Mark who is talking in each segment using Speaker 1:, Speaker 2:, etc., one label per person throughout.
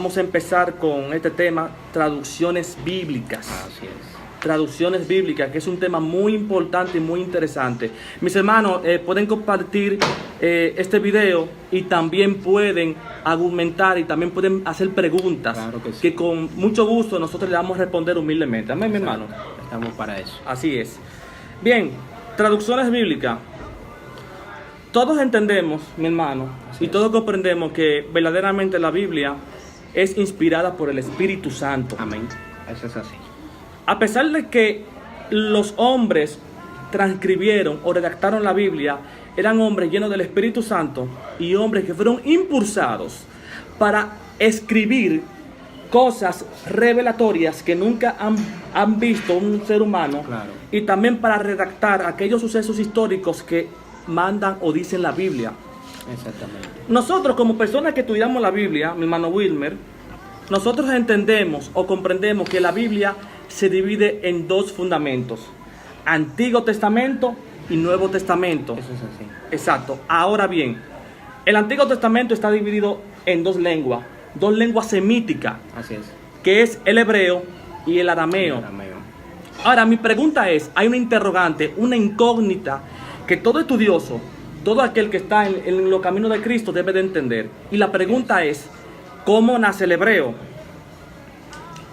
Speaker 1: vamos a empezar con este tema, traducciones bíblicas.
Speaker 2: Así es.
Speaker 1: Traducciones bíblicas, que es un tema muy importante y muy interesante. Mis hermanos, pueden compartir este video y también pueden argumentar y también pueden hacer preguntas.
Speaker 2: Claro que sí.
Speaker 1: Que con mucho gusto nosotros le vamos a responder humildemente. Amén, mi hermano.
Speaker 2: Estamos para eso.
Speaker 1: Así es. Bien, traducciones bíblicas. Todos entendemos, mi hermano, y todos comprendemos que verdaderamente la Biblia es inspirada por el Espíritu Santo.
Speaker 2: Amén. Eso es así.
Speaker 1: A pesar de que los hombres transcribieron o redactaron la Biblia, eran hombres llenos del Espíritu Santo y hombres que fueron impulsados para escribir cosas revelatorias que nunca han visto un ser humano.
Speaker 2: Claro.
Speaker 1: Y también para redactar aquellos sucesos históricos que mandan o dicen la Biblia.
Speaker 2: Exactamente.
Speaker 1: Nosotros como personas que estudiamos la Biblia, mi hermano Wilmer, nosotros entendemos o comprendemos que la Biblia se divide en dos fundamentos: Antiguo Testamento y Nuevo Testamento.
Speaker 2: Eso es así.
Speaker 1: Exacto. Ahora bien, el Antiguo Testamento está dividido en dos lenguas semíticas,
Speaker 2: Así es.
Speaker 1: que es el hebreo y el arameo.
Speaker 2: Arameo.
Speaker 1: Ahora, mi pregunta es, hay una interrogante, una incógnita que todo estudioso, todo aquel que está en los caminos de Cristo debe de entender. Y la pregunta es, ¿cómo nace el hebreo?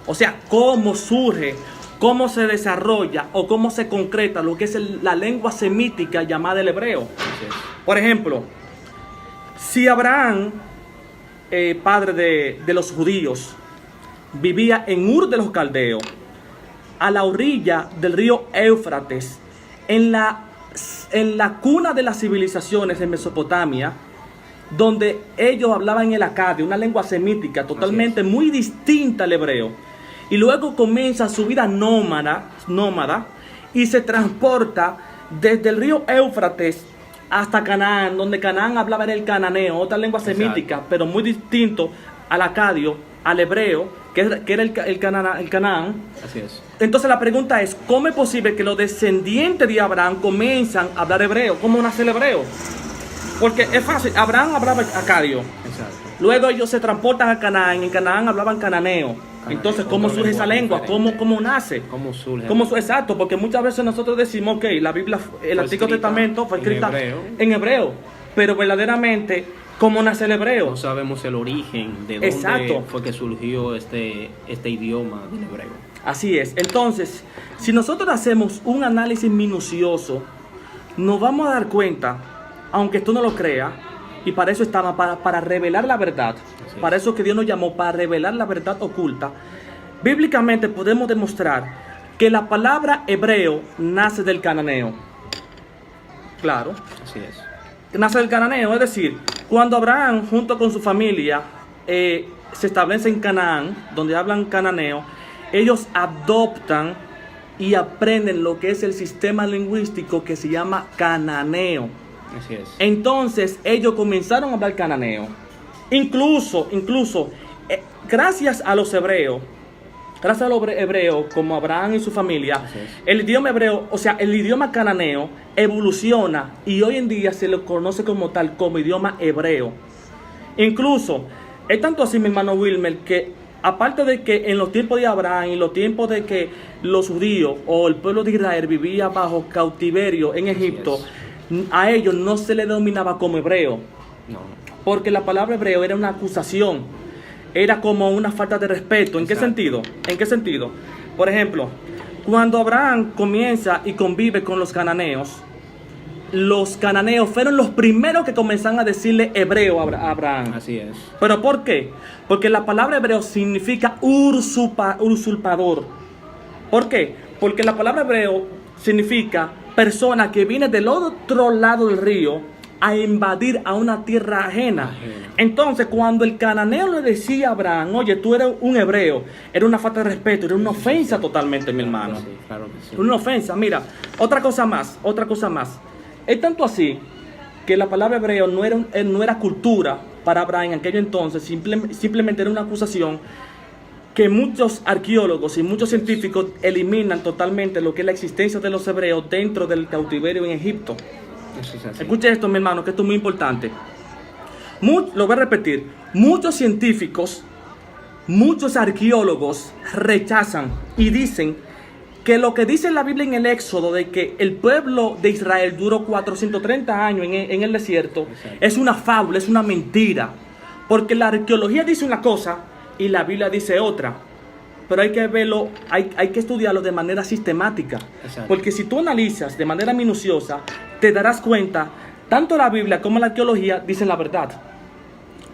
Speaker 1: O sea, ¿cómo surge, cómo se desarrolla o cómo se concreta lo que es la lengua semítica llamada el hebreo?
Speaker 2: Así es.
Speaker 1: Por ejemplo, si Abraham, padre de los judíos, vivía en Ur de los Caldeos, a la orilla del río Éufrates, en la cuna de las civilizaciones en Mesopotamia, donde ellos hablaban el acadio, una lengua semítica totalmente muy distinta al hebreo, y luego comienza su vida nómada y se transporta desde el río Éufrates hasta Canaán, donde Canaán hablaba el cananeo, otra lengua semítica, pero muy distinto al acadio, al hebreo, que era el Canaán.
Speaker 2: Así es.
Speaker 1: Entonces la pregunta es, ¿cómo es posible que los descendientes de Abraham comienzan a hablar hebreo? ¿Cómo nace el hebreo? Porque es fácil, Abraham hablaba acadio,
Speaker 2: Exacto.
Speaker 1: luego ellos se transportan a Canaán, y en Canaán hablaban cananeo. Entonces, ¿cómo
Speaker 2: otra
Speaker 1: surge esa lengua?
Speaker 2: diferente.
Speaker 1: ¿Cómo nace?
Speaker 2: ¿Cómo surge?
Speaker 1: Exacto, porque muchas veces nosotros decimos que la Biblia, el
Speaker 2: Fue
Speaker 1: Antiguo
Speaker 2: escrita
Speaker 1: Testamento fue
Speaker 2: en
Speaker 1: escrita
Speaker 2: hebreo.
Speaker 1: en hebreo, pero verdaderamente, ¿cómo nace el hebreo?
Speaker 2: No sabemos el origen de dónde
Speaker 1: Exacto.
Speaker 2: fue que surgió este idioma del hebreo.
Speaker 1: Así es. Entonces, si nosotros hacemos un análisis minucioso, nos vamos a dar cuenta, aunque tú no lo creas, y para eso estamos, para revelar la verdad,
Speaker 2: Así es.
Speaker 1: para eso que Dios nos llamó, para revelar la verdad oculta. Bíblicamente podemos demostrar que la palabra hebreo nace del cananeo. Claro.
Speaker 2: Así es.
Speaker 1: Nace del cananeo, es decir, cuando Abraham junto con su familia se establece en Canaán, donde hablan cananeo, ellos adoptan y aprenden lo que es el sistema lingüístico que se llama cananeo.
Speaker 2: Así es.
Speaker 1: Entonces ellos comenzaron a hablar cananeo. Incluso, gracias a los hebreos, como Abraham y su familia,
Speaker 2: Así es.
Speaker 1: el idioma hebreo, o sea, el idioma cananeo evoluciona y hoy en día se lo conoce como tal, como idioma hebreo. Incluso, es tanto así, mi hermano Wilmer, que aparte de que en los tiempos de Abraham y los tiempos de que los judíos o el pueblo de Israel vivía bajo cautiverio en Egipto, a ellos no se les denominaba como hebreo,
Speaker 2: No.
Speaker 1: porque la palabra hebreo era una acusación. Era como una falta de respeto. ¿En qué
Speaker 2: Exacto.
Speaker 1: sentido? ¿En qué sentido? Por ejemplo, cuando Abraham comienza y convive con los cananeos fueron los primeros que comenzaron a decirle hebreo a Abraham.
Speaker 2: Así es.
Speaker 1: ¿Pero por qué? Porque la palabra hebreo significa usurpador. ¿Por qué? Porque la palabra hebreo significa persona que viene del otro lado del río a invadir a una tierra ajena. Entonces, cuando el cananeo le decía a Abraham, oye, tú eres un hebreo, era una falta de respeto, era una ofensa totalmente, mi hermano.
Speaker 2: Sí, claro que sí.
Speaker 1: Una ofensa. Mira, otra cosa más. Es tanto así que la palabra hebreo no era cultura para Abraham en aquel entonces, simplemente era una acusación que muchos arqueólogos y muchos científicos eliminan totalmente lo que es la existencia de los hebreos dentro del cautiverio en Egipto.
Speaker 2: Eso es así.
Speaker 1: Escuche esto, mi hermano, que esto es muy importante. Lo voy a repetir. Muchos científicos muchos arqueólogos rechazan y dicen que lo que dice la Biblia en el Éxodo de que el pueblo de Israel duró 430 años en el desierto,
Speaker 2: exacto,
Speaker 1: es una fábula, es una mentira. Porque la arqueología dice una cosa y la Biblia dice otra. Pero hay que verlo, hay que estudiarlo de manera sistemática.
Speaker 2: exacto.
Speaker 1: Porque si tú analizas de manera minuciosa, te darás cuenta, tanto la Biblia como la arqueología dicen la verdad.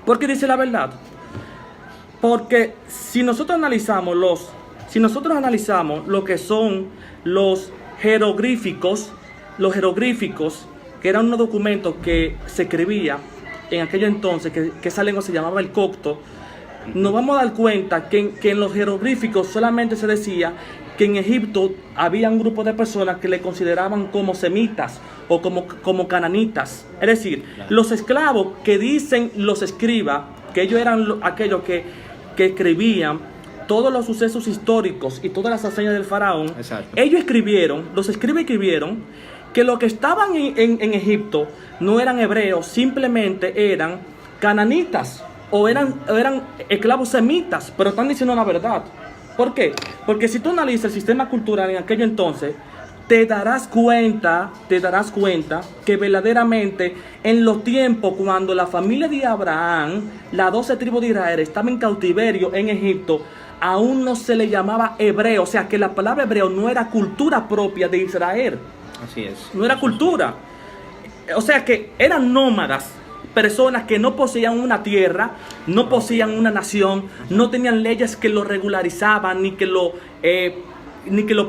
Speaker 1: ¿Por qué dice la verdad? Porque si nosotros analizamos lo que son los jeroglíficos, que eran unos documentos que se escribía en aquello entonces, que esa lengua se llamaba el copto, nos vamos a dar cuenta que en los jeroglíficos solamente se decía que en Egipto había un grupo de personas que le consideraban como semitas o como cananitas. Es decir,
Speaker 2: claro,
Speaker 1: los esclavos que dicen los escribas, que ellos eran aquellos que escribían todos los sucesos históricos y todas las hazañas del faraón.
Speaker 2: Exacto.
Speaker 1: Ellos los escribas escribieron que los que estaban en Egipto no eran hebreos, simplemente eran cananitas o eran esclavos semitas, pero están diciendo la verdad. ¿Por qué? Porque si tú analizas el sistema cultural en aquello entonces, te darás cuenta que verdaderamente en los tiempos cuando la familia de Abraham, las 12 tribus de Israel, estaban en cautiverio en Egipto, aún no se le llamaba hebreo. O sea que la palabra hebreo no era cultura propia de Israel.
Speaker 2: Así es.
Speaker 1: No era cultura. O sea que eran nómadas, personas que no poseían una tierra, no poseían una nación, no tenían leyes que lo regularizaban ni que lo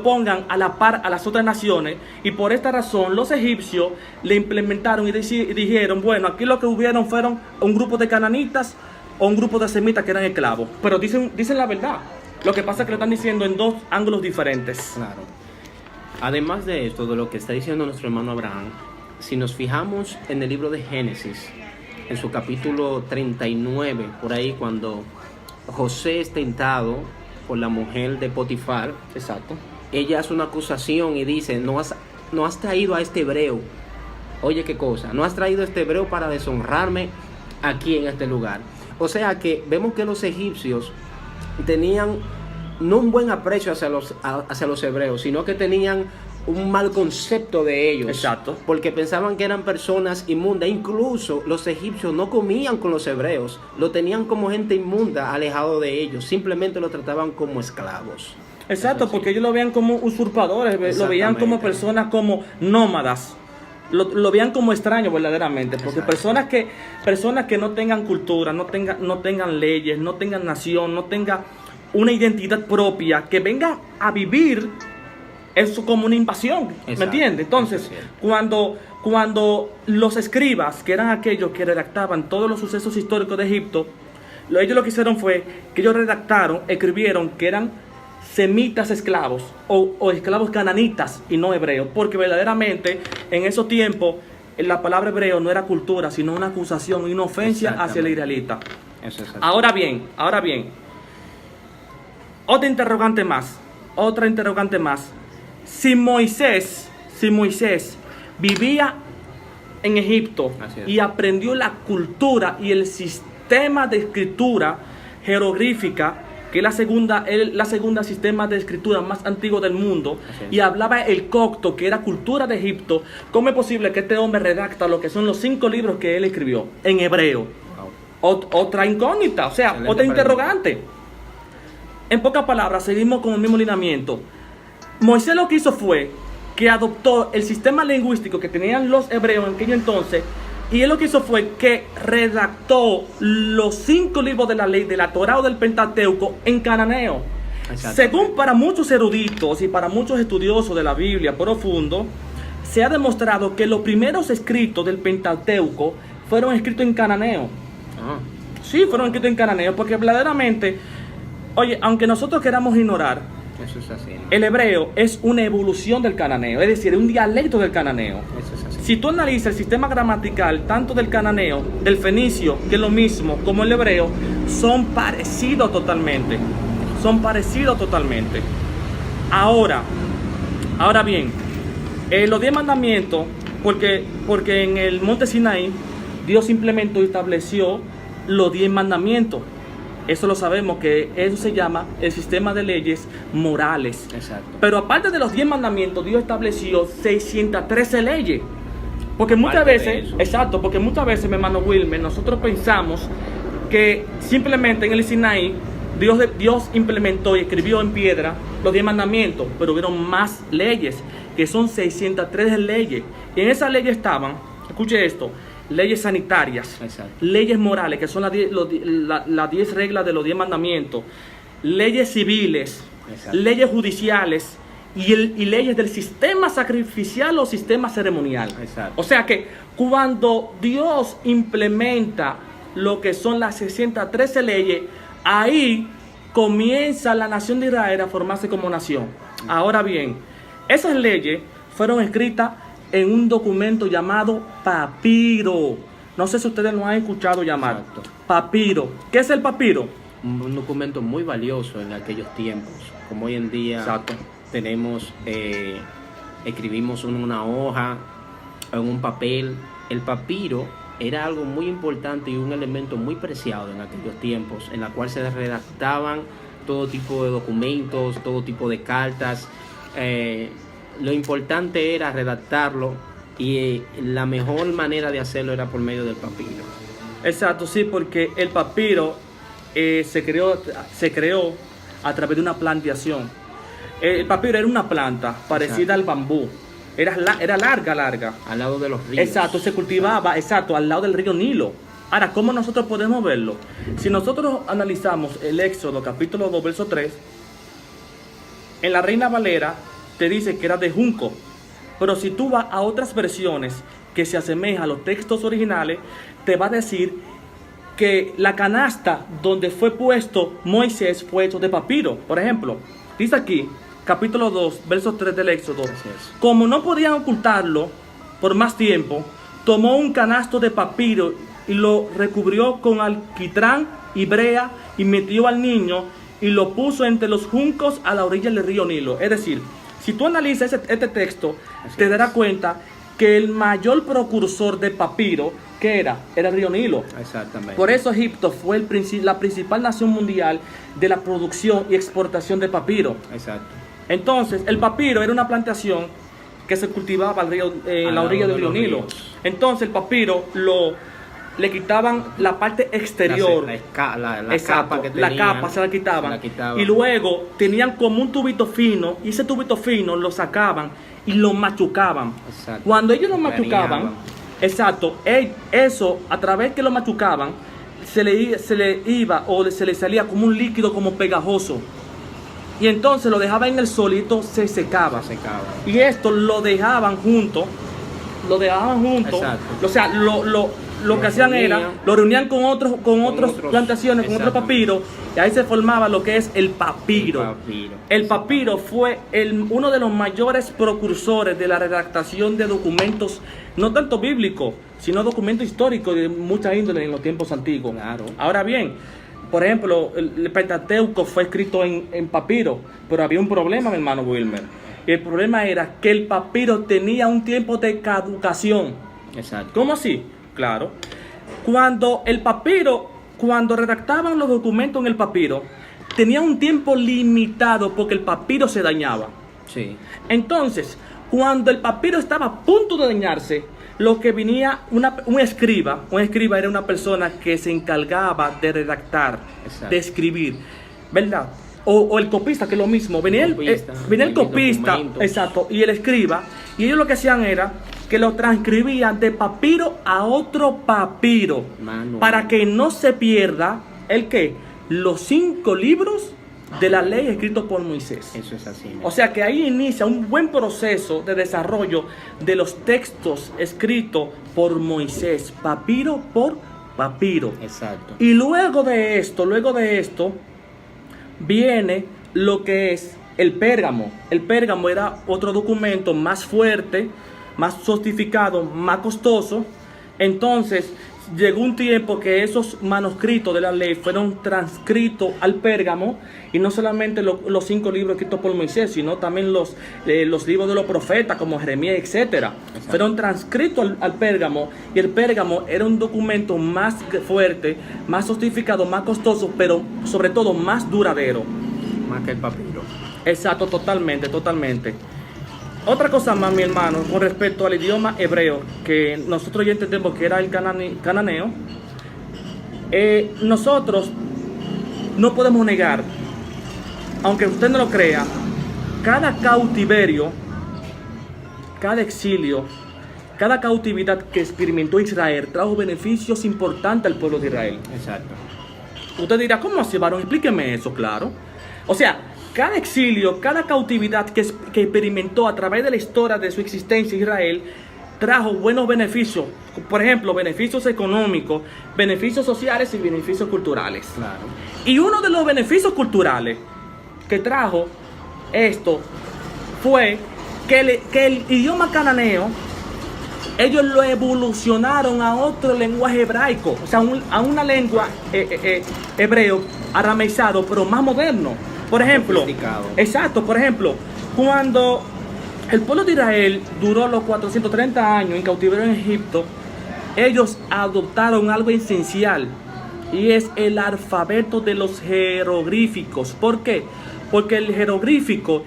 Speaker 1: pongan a la par a las otras naciones. Y por esta razón los egipcios le implementaron y dijeron, bueno, aquí lo que hubieron fueron un grupo de cananitas o un grupo de semitas que eran esclavos. Pero dicen la verdad. Lo que pasa es que lo están diciendo en dos ángulos diferentes.
Speaker 2: Claro. Además de esto, de lo que está diciendo nuestro hermano Abraham, si nos fijamos en el libro de Génesis, en su capítulo 39, por ahí cuando José es tentado por la mujer de Potifar,
Speaker 1: Exacto.
Speaker 2: ella hace una acusación y dice, no has traído a este hebreo. Oye, qué cosa, no has traído a este hebreo para deshonrarme aquí en este lugar. O sea que vemos que los egipcios tenían no un buen aprecio hacia los hebreos, sino que tenían un mal concepto de ellos.
Speaker 1: Exacto.
Speaker 2: Porque pensaban que eran personas inmundas. Incluso los egipcios no comían con los hebreos, lo tenían como gente inmunda, alejado de ellos. Simplemente lo trataban como esclavos.
Speaker 1: Exacto, porque ellos lo veían como usurpadores, lo veían como personas como nómadas. Lo veían como extraños verdaderamente, porque personas que no tengan cultura, no tengan leyes, no tengan nación, no tengan una identidad propia, que vengan a vivir eso como una invasión.
Speaker 2: Exacto.
Speaker 1: ¿Me entiendes? Entonces, cuando los escribas, que eran aquellos que redactaban todos los sucesos históricos de Egipto, ellos lo que hicieron fue que ellos escribieron que eran semitas esclavos o esclavos cananitas y no hebreos, porque verdaderamente en esos tiempos la palabra hebreo no era cultura, sino una acusación y una ofensa hacia el israelita.
Speaker 2: Eso es así.
Speaker 1: Ahora bien, otra interrogante más. Si Moisés vivía en Egipto y aprendió la cultura y el sistema de escritura jeroglífica, que es la segunda sistema de escritura más antiguo del mundo, y hablaba el copto, que era cultura de Egipto, ¿cómo es posible que este hombre redacta lo que son los 5 libros que él escribió en hebreo? Otra incógnita, o sea,
Speaker 2: excelente,
Speaker 1: otra interrogante. En pocas palabras, seguimos con el mismo lineamiento. Moisés lo que hizo fue que adoptó el sistema lingüístico que tenían los hebreos en aquel entonces, y él lo que hizo fue que redactó los 5 libros de la ley, de la Torá o del Pentateuco, en cananeo. Según para muchos eruditos y para muchos estudiosos de la Biblia profundo, se ha demostrado que los primeros escritos del Pentateuco fueron escritos en cananeo. Sí, fueron escritos en cananeo, porque verdaderamente, oye, aunque nosotros queramos ignorar,
Speaker 2: eso es así, ¿no?
Speaker 1: El hebreo es una evolución del cananeo, es decir, un dialecto del cananeo.
Speaker 2: Eso es así.
Speaker 1: Si tú analizas el sistema gramatical, tanto del cananeo, del fenicio, que es lo mismo, como el hebreo, son parecidos totalmente. Ahora bien, los 10 mandamientos, porque en el monte Sinaí, Dios implementó y estableció los 10 mandamientos. Eso lo sabemos, que eso se llama el sistema de leyes morales.
Speaker 2: Exacto.
Speaker 1: Pero aparte de los 10 mandamientos, Dios estableció 613 leyes. Porque muchas veces, exacto, porque muchas veces, mi hermano Wilmer, nosotros pensamos que simplemente en el Sinaí Dios implementó y escribió en piedra los 10 mandamientos, pero hubieron más leyes, que son 603 leyes. Y en esas leyes estaban, escuche esto, leyes sanitarias,
Speaker 2: exacto,
Speaker 1: leyes morales, que son las 10 reglas de los 10 mandamientos, leyes civiles,
Speaker 2: exacto,
Speaker 1: leyes judiciales y leyes del sistema sacrificial o sistema ceremonial.
Speaker 2: exacto.
Speaker 1: O sea que cuando Dios implementa lo que son las 613 leyes, ahí comienza la nación de Israel a formarse como nación. Ahora bien, esas leyes fueron escritas en un documento llamado papiro. No sé si ustedes lo han escuchado llamar.
Speaker 2: Exacto.
Speaker 1: Papiro. ¿Qué es el papiro?
Speaker 2: Un documento muy valioso en aquellos tiempos. Como hoy en día
Speaker 1: Exacto.
Speaker 2: tenemos, escribimos en una hoja, en un papel. El papiro era algo muy importante y un elemento muy preciado en aquellos tiempos, en la cual se redactaban todo tipo de documentos, todo tipo de cartas. Lo importante era redactarlo y la mejor manera de hacerlo era por medio del papiro.
Speaker 1: Exacto, sí, porque el papiro se creó a través de una plantación. El papiro era una planta parecida al bambú. Era larga.
Speaker 2: Al lado de los ríos.
Speaker 1: Exacto, se cultivaba, exacto, al lado del río Nilo. Ahora, ¿cómo nosotros podemos verlo? Si nosotros analizamos el Éxodo, capítulo 2, verso 3, en la Reina Valera te dice que era de junco. Pero si tú vas a otras versiones que se asemejan a los textos originales, te va a decir que la canasta donde fue puesto Moisés fue hecho de papiro. Por ejemplo, dice aquí, capítulo 2, verso 3 del Éxodo. Como no podían ocultarlo por más tiempo, tomó un canasto de papiro y lo recubrió con alquitrán y brea y metió al niño y lo puso entre los juncos a la orilla del río Nilo. Es decir, si tú analizas este texto, te darás cuenta que el mayor precursor de papiro, ¿qué era? Era el río Nilo.
Speaker 2: Exactamente.
Speaker 1: Por eso Egipto fue la principal nación mundial de la producción y exportación de papiro.
Speaker 2: Exacto.
Speaker 1: Entonces, el papiro era una plantación que se cultivaba en la orilla del río Nilo. Entonces, el papiro le quitaban la parte exterior.
Speaker 2: La capa que tenían,
Speaker 1: la capa se la quitaban. Y luego tenían como un tubito fino, y ese tubito fino lo sacaban y lo machucaban.
Speaker 2: Exacto.
Speaker 1: Cuando ellos lo machucaban, exacto, eso, a través que lo machucaban, se le iba o se le salía como un líquido como pegajoso. Y entonces lo dejaban en el solito, se secaba. Y esto lo dejaban junto.
Speaker 2: Exacto.
Speaker 1: O sea, lo que hacían era, lo reunían con otras plantaciones, con otros papiros, y ahí se formaba lo que es el papiro. El papiro fue uno de los mayores precursores de la redactación de documentos, no tanto bíblicos, sino documentos históricos de mucha índole en los tiempos antiguos.
Speaker 2: Claro.
Speaker 1: Ahora bien, por ejemplo, el Pentateuco fue escrito en papiro, pero había un problema, mi hermano Wilmer. Y el problema era que el papiro tenía un tiempo de caducación.
Speaker 2: Exacto.
Speaker 1: ¿Cómo así? Claro. Cuando redactaban los documentos en el papiro, tenía un tiempo limitado porque el papiro se dañaba.
Speaker 2: Sí.
Speaker 1: Entonces, cuando el papiro estaba a punto de dañarse, lo que venía un escriba era una persona que se encargaba de redactar,
Speaker 2: exacto,
Speaker 1: de escribir, ¿verdad? O el copista, que es lo mismo. Venía el copista, exacto, y el escriba, y ellos lo que hacían era que lo transcribían de papiro a otro papiro, para que no se pierda ¿el qué? Los 5 libros de la ley escritos por Moisés.
Speaker 2: Eso es así, ¿no?
Speaker 1: O sea que ahí inicia un buen proceso de desarrollo de los textos escritos por Moisés, papiro por papiro.
Speaker 2: Exacto.
Speaker 1: Y luego de esto viene lo que es el Pérgamo. El Pérgamo era otro documento más fuerte, más sofisticado, más costoso. Entonces llegó un tiempo que esos manuscritos de la ley fueron transcritos al Pérgamo, y no solamente los 5 libros escritos por Moisés, sino también los libros de los profetas como Jeremías, etcétera. Fueron transcritos al Pérgamo, y el Pérgamo era un documento más fuerte, más sofisticado, más costoso, pero sobre todo más duradero.
Speaker 2: Más que el papiro.
Speaker 1: Exacto, totalmente. Otra cosa más, mi hermano, con respecto al idioma hebreo, que nosotros ya entendemos que era el cananeo, nosotros no podemos negar, aunque usted no lo crea, cada cautiverio, cada exilio, cada cautividad que experimentó Israel trajo beneficios importantes al pueblo de Israel.
Speaker 2: Exacto.
Speaker 1: Usted dirá, ¿cómo así, varón? Explíqueme eso, claro. O sea, cada exilio, cada cautividad que experimentó a través de la historia de su existencia Israel, trajo buenos beneficios. Por ejemplo, beneficios económicos, beneficios sociales y beneficios culturales.
Speaker 2: Claro.
Speaker 1: Y uno de los beneficios culturales que trajo esto fue que el idioma cananeo, ellos lo evolucionaron a otro lenguaje hebraico, o sea, a una lengua hebreo, arameizado, pero más moderno. Por ejemplo, exacto, por ejemplo, cuando el pueblo de Israel duró los 430 años en cautiverio en Egipto, ellos adoptaron algo esencial, y es el alfabeto de los jeroglíficos. ¿Por qué? Porque el jeroglífico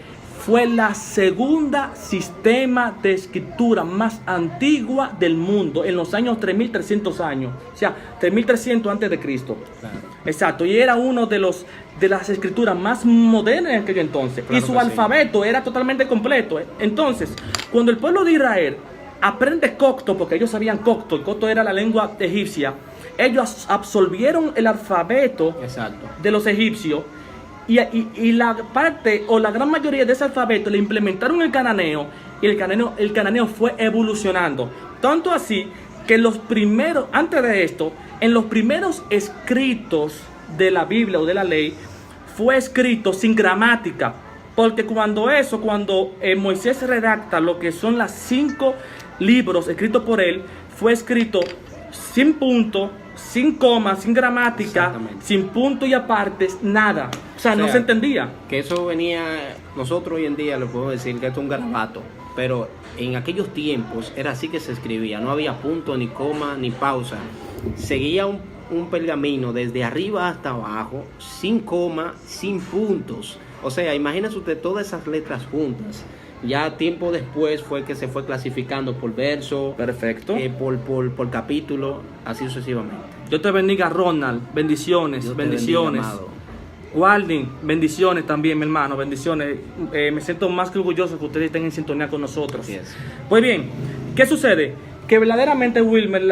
Speaker 1: fue la segunda sistema de escritura más antigua del mundo en los años 3300 años, o sea, 3300 antes de Cristo. Claro. Exacto, y era uno de las escrituras más modernas en aquel entonces, claro, y su alfabeto era totalmente completo. Entonces, cuando el pueblo de Israel aprende copto, porque ellos sabían copto, el copto era la lengua egipcia, ellos absorbieron el alfabeto, exacto, de los egipcios, y la parte o la gran mayoría de ese alfabeto le implementaron el cananeo, y el cananeo fue evolucionando. Tanto así que antes de esto, en los primeros escritos de la Biblia o de la ley, fue escrito sin gramática. Porque cuando Moisés redacta lo que son las 5 libros escritos por él, fue escrito sin punto, sin coma, sin gramática, sin punto y apartes, nada. O sea, no se entendía.
Speaker 2: Que eso venía, nosotros hoy en día le podemos decir que esto es un garabato, pero en aquellos tiempos era así que se escribía, no había punto, ni coma, ni pausa. Seguía un pergamino desde arriba hasta abajo, sin coma, sin puntos. O sea, imagínese usted todas esas letras juntas. Ya tiempo después fue que se fue clasificando por verso,
Speaker 1: perfecto,
Speaker 2: por capítulo, así sucesivamente.
Speaker 1: Dios te bendiga, Ronald, bendiciones. Walding, bendiciones también, mi hermano, bendiciones. Me siento más que orgulloso que ustedes estén en sintonía con nosotros. Pues bien, ¿qué sucede? Que verdaderamente, Wilmer,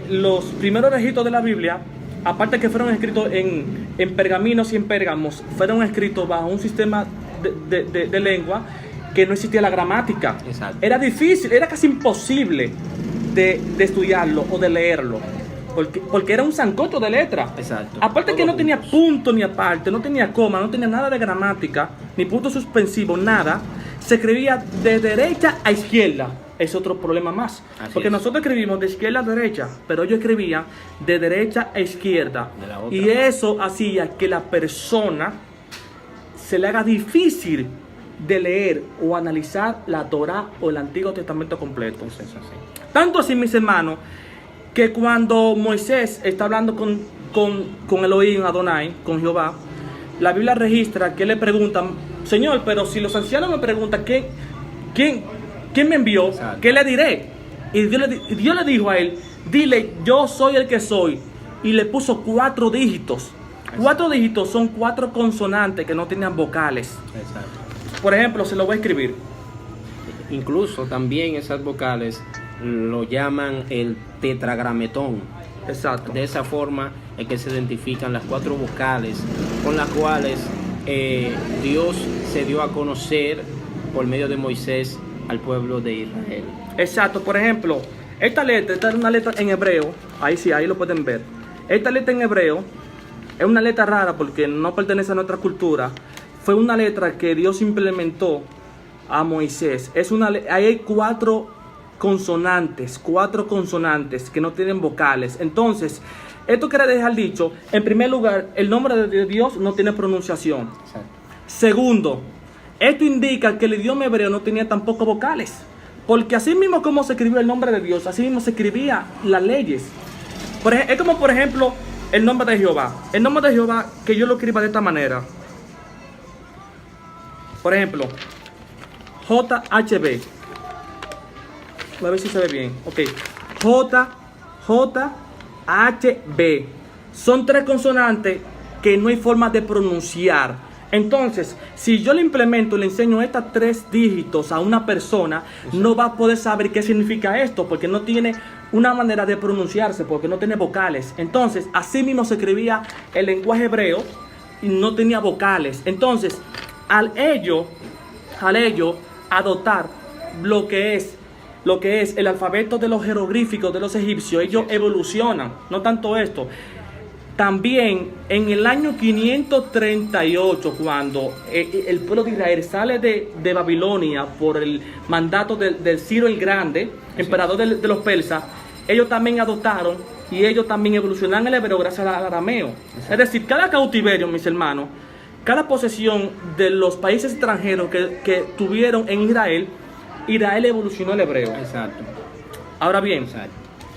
Speaker 1: los primeros registros de la Biblia, aparte que fueron escritos en pergaminos y en pérgamos, fueron escritos bajo un sistema de lengua que no existía la gramática. Exacto. Era difícil, era casi imposible de estudiarlo o de leerlo, porque era un sancocho de letras. Exacto. Aparte que no tenía punto ni aparte, no tenía coma, no tenía nada de gramática, ni punto suspensivo, nada. Se escribía de derecha a izquierda. Es otro problema más. Porque nosotros escribimos de izquierda a derecha, pero ellos escribían de derecha a izquierda. Y eso hacía que la persona se le haga difícil de leer o analizar la Torá o el Antiguo Testamento completo. Tanto así, mis hermanos, que cuando Moisés está hablando con Elohim, Adonai, con Jehová, la Biblia registra que le preguntan: Señor, pero si los ancianos me preguntan ¿quién me envió? Exacto. ¿Qué le diré? Y Dios le dijo a él: dile, yo soy el que soy. Y le puso 4 dígitos. Exacto. 4 dígitos son 4 consonantes que no tenían vocales. Exacto. Por ejemplo, se lo voy a escribir.
Speaker 2: Incluso también esas vocales lo llaman el tetragrametón.
Speaker 1: Exacto.
Speaker 2: De esa forma es que se identifican las 4 vocales con las cuales Dios se dio a conocer por medio de Moisés al pueblo de Israel.
Speaker 1: Exacto. Por ejemplo, esta es una letra en hebreo. Ahí lo pueden ver. Esta letra en hebreo es una letra rara porque no pertenece a nuestra cultura. Fue una letra que Dios implementó a Moisés. Ahí hay 4 consonantes, 4 consonantes que no tienen vocales. Entonces, esto quiere dejar dicho, en primer lugar, el nombre de Dios no tiene pronunciación.
Speaker 2: Exacto.
Speaker 1: Segundo, esto indica que el idioma hebreo no tenía tampoco vocales. Porque así mismo como se escribió el nombre de Dios, así mismo se escribía las leyes. Es como, por ejemplo, el nombre de Jehová. El nombre de Jehová, que yo lo escriba de esta manera. Por ejemplo, JHB. A ver si se ve bien. Ok. JHB. Son 3 consonantes que no hay forma de pronunciar. Entonces, si yo le implemento, le enseño estas 3 dígitos a una persona, no va a poder saber qué significa esto, porque no tiene una manera de pronunciarse, porque no tiene vocales. Entonces, así mismo se escribía el lenguaje hebreo y no tenía vocales. Entonces, al ello adoptar lo que es el alfabeto de los jeroglíficos de los egipcios, ellos evolucionan, no tanto esto. También en el año 538, cuando el pueblo de Israel sale de Babilonia por el mandato del Ciro el Grande, emperador de los persas, ellos también adoptaron y ellos también evolucionaron el hebreo gracias al arameo. Es decir, cada cautiverio, mis hermanos, cada posesión de los países extranjeros que tuvieron en Israel, Israel evolucionó el hebreo.
Speaker 2: Exacto.
Speaker 1: Ahora bien,
Speaker 2: Exacto.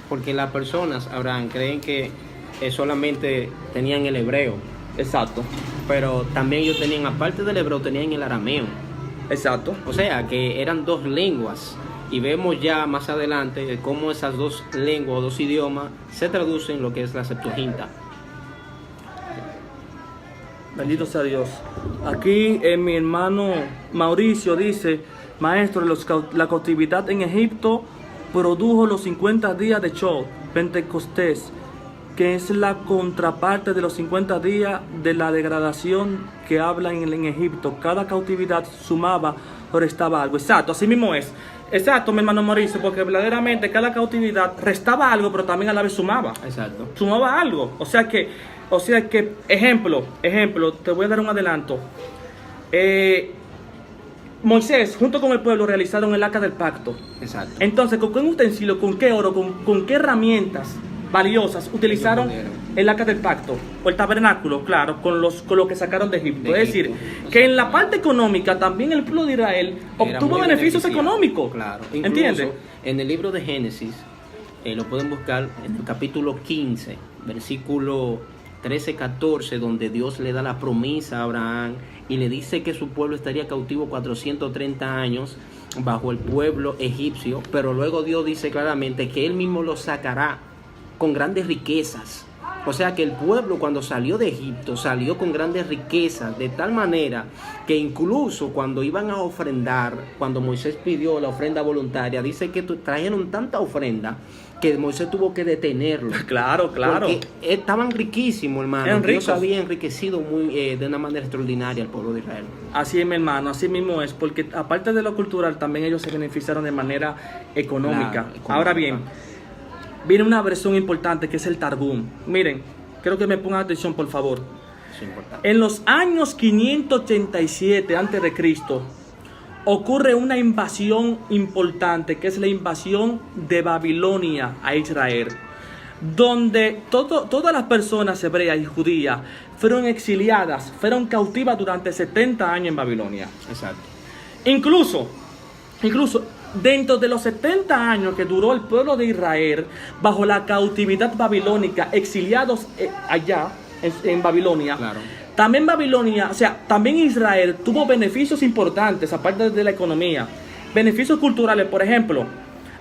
Speaker 2: Porque las personas, Abraham, creen que solamente tenían el hebreo,
Speaker 1: exacto,
Speaker 2: pero también ellos tenían, aparte del hebreo, tenían el arameo.
Speaker 1: exacto.
Speaker 2: O sea, que eran 2 lenguas. Y vemos ya más adelante cómo esas 2 lenguas o 2 idiomas se traducen en lo que es la Septuaginta.
Speaker 1: Bendito sea Dios. Aquí mi hermano Mauricio dice: maestro, la cautividad en Egipto produjo los 50 días de Chol, Pentecostés, que es la contraparte de los 50 días de la degradación que hablan en Egipto. Cada cautividad sumaba o restaba algo. Exacto, así mismo es. Exacto, mi hermano Mauricio, porque verdaderamente cada cautividad restaba algo, pero también a la vez sumaba.
Speaker 2: Exacto.
Speaker 1: Sumaba algo. O sea que, ejemplo, te voy a dar un adelanto. Moisés, junto con el pueblo, realizaron el arca del pacto.
Speaker 2: Exacto.
Speaker 1: Entonces, ¿con qué utensilio, con qué oro, con qué herramientas valiosas utilizaron el arca del pacto o el tabernáculo? Claro, con lo que sacaron de Egipto. Es decir, que en la parte económica también el pueblo de Israel obtuvo beneficios económicos.
Speaker 2: Claro.
Speaker 1: ¿Entiendes?
Speaker 2: En el libro de Génesis, lo pueden buscar en el capítulo 15, versículo 13-14, donde Dios le da la promesa a Abraham y le dice que su pueblo estaría cautivo 430 años bajo el pueblo egipcio, pero luego Dios dice claramente que Él mismo los sacará con grandes riquezas. O sea que el pueblo, cuando salió de Egipto, salió con grandes riquezas, de tal manera que incluso cuando iban a ofrendar, cuando Moisés pidió la ofrenda voluntaria, dice que trajeron tanta ofrenda que Moisés tuvo que detenerlo.
Speaker 1: Claro.
Speaker 2: Porque estaban riquísimos, hermano.
Speaker 1: Eran ricos.
Speaker 2: Dios había enriquecido de una manera extraordinaria al pueblo de Israel.
Speaker 1: Así es, mi hermano, así mismo es, porque aparte de lo cultural, también ellos se beneficiaron de manera económica.
Speaker 2: Claro,
Speaker 1: Ahora bien, viene una versión importante que es el Targum. Miren, quiero que me pongan atención, por favor.
Speaker 2: Eso es importante.
Speaker 1: En los años 587 a.C., ocurre una invasión importante, que es la invasión de Babilonia a Israel, donde todas las personas hebreas y judías fueron exiliadas, fueron cautivas durante 70 años en Babilonia.
Speaker 2: Exacto.
Speaker 1: Incluso dentro de los 70 años que duró el pueblo de Israel bajo la cautividad babilónica, exiliados allá en Babilonia,
Speaker 2: Claro.
Speaker 1: también Babilonia, o sea, también Israel tuvo beneficios importantes, aparte de la economía, beneficios culturales. Por ejemplo,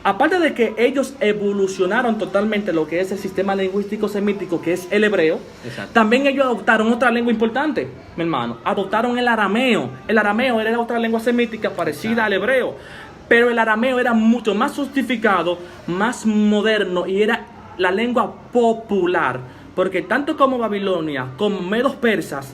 Speaker 1: aparte de que ellos evolucionaron totalmente lo que es el sistema lingüístico semítico, que es el hebreo,
Speaker 2: Exacto.
Speaker 1: también ellos adoptaron otra lengua importante, mi hermano. Adoptaron el arameo. El arameo era otra lengua semítica parecida al hebreo, pero el arameo era mucho más sofisticado, más moderno y era la lengua popular. Porque tanto como Babilonia, como los persas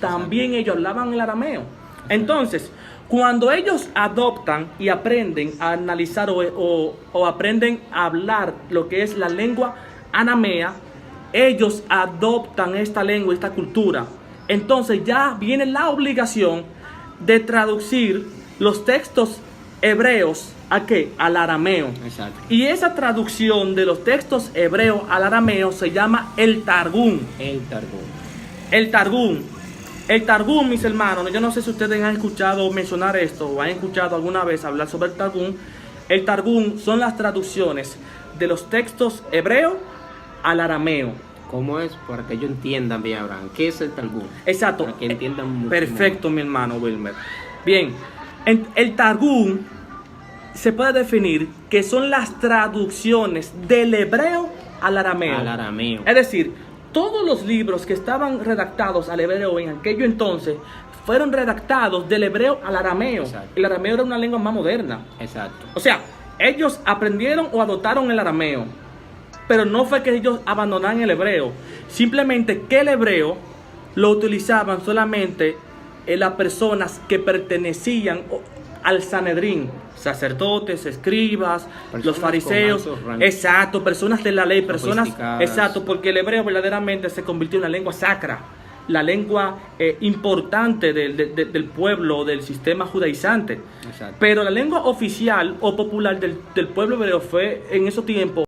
Speaker 1: también ellos hablaban el arameo. Entonces, cuando ellos adoptan y aprenden a analizar o aprenden a hablar lo que es la lengua aramea, ellos adoptan esta lengua, esta cultura. Entonces ya viene la obligación de traducir los textos hebreos ¿a qué? Al arameo.
Speaker 2: Exacto.
Speaker 1: Y esa traducción de los textos hebreos al arameo se llama el Targum.
Speaker 2: El Targum.
Speaker 1: El Targum. El Targum, mis hermanos, yo no sé si ustedes han escuchado mencionar esto o han escuchado alguna vez hablar sobre el Targum. El Targum son las traducciones de los textos hebreos al arameo.
Speaker 2: ¿Cómo es? Para que ellos entiendan bien, Abraham. ¿Qué es el Targum?
Speaker 1: Exacto.
Speaker 2: Para que entiendan mucho
Speaker 1: Perfecto, mi hermano Wilmer. Bien, el Targum se puede definir que son las traducciones del hebreo al arameo.
Speaker 2: Al arameo.
Speaker 1: Es decir, todos los libros que estaban redactados al hebreo en aquello entonces fueron redactados del hebreo al arameo.
Speaker 2: Exacto.
Speaker 1: El arameo era una lengua más moderna.
Speaker 2: Exacto.
Speaker 1: O sea, ellos aprendieron o adoptaron el arameo, pero no fue que ellos abandonaran el hebreo. Simplemente que el hebreo lo utilizaban solamente las personas que pertenecían al Sanedrín, sacerdotes, escribas,
Speaker 2: Personas
Speaker 1: los fariseos,
Speaker 2: con altos rangos.
Speaker 1: exacto, personas de la ley, personas,
Speaker 2: Sofisticadas.
Speaker 1: exacto, porque el hebreo verdaderamente se convirtió en una lengua sacra, la lengua importante del pueblo, del sistema judaizante.
Speaker 2: Exacto.
Speaker 1: Pero la lengua oficial o popular del pueblo hebreo fue en esos tiempos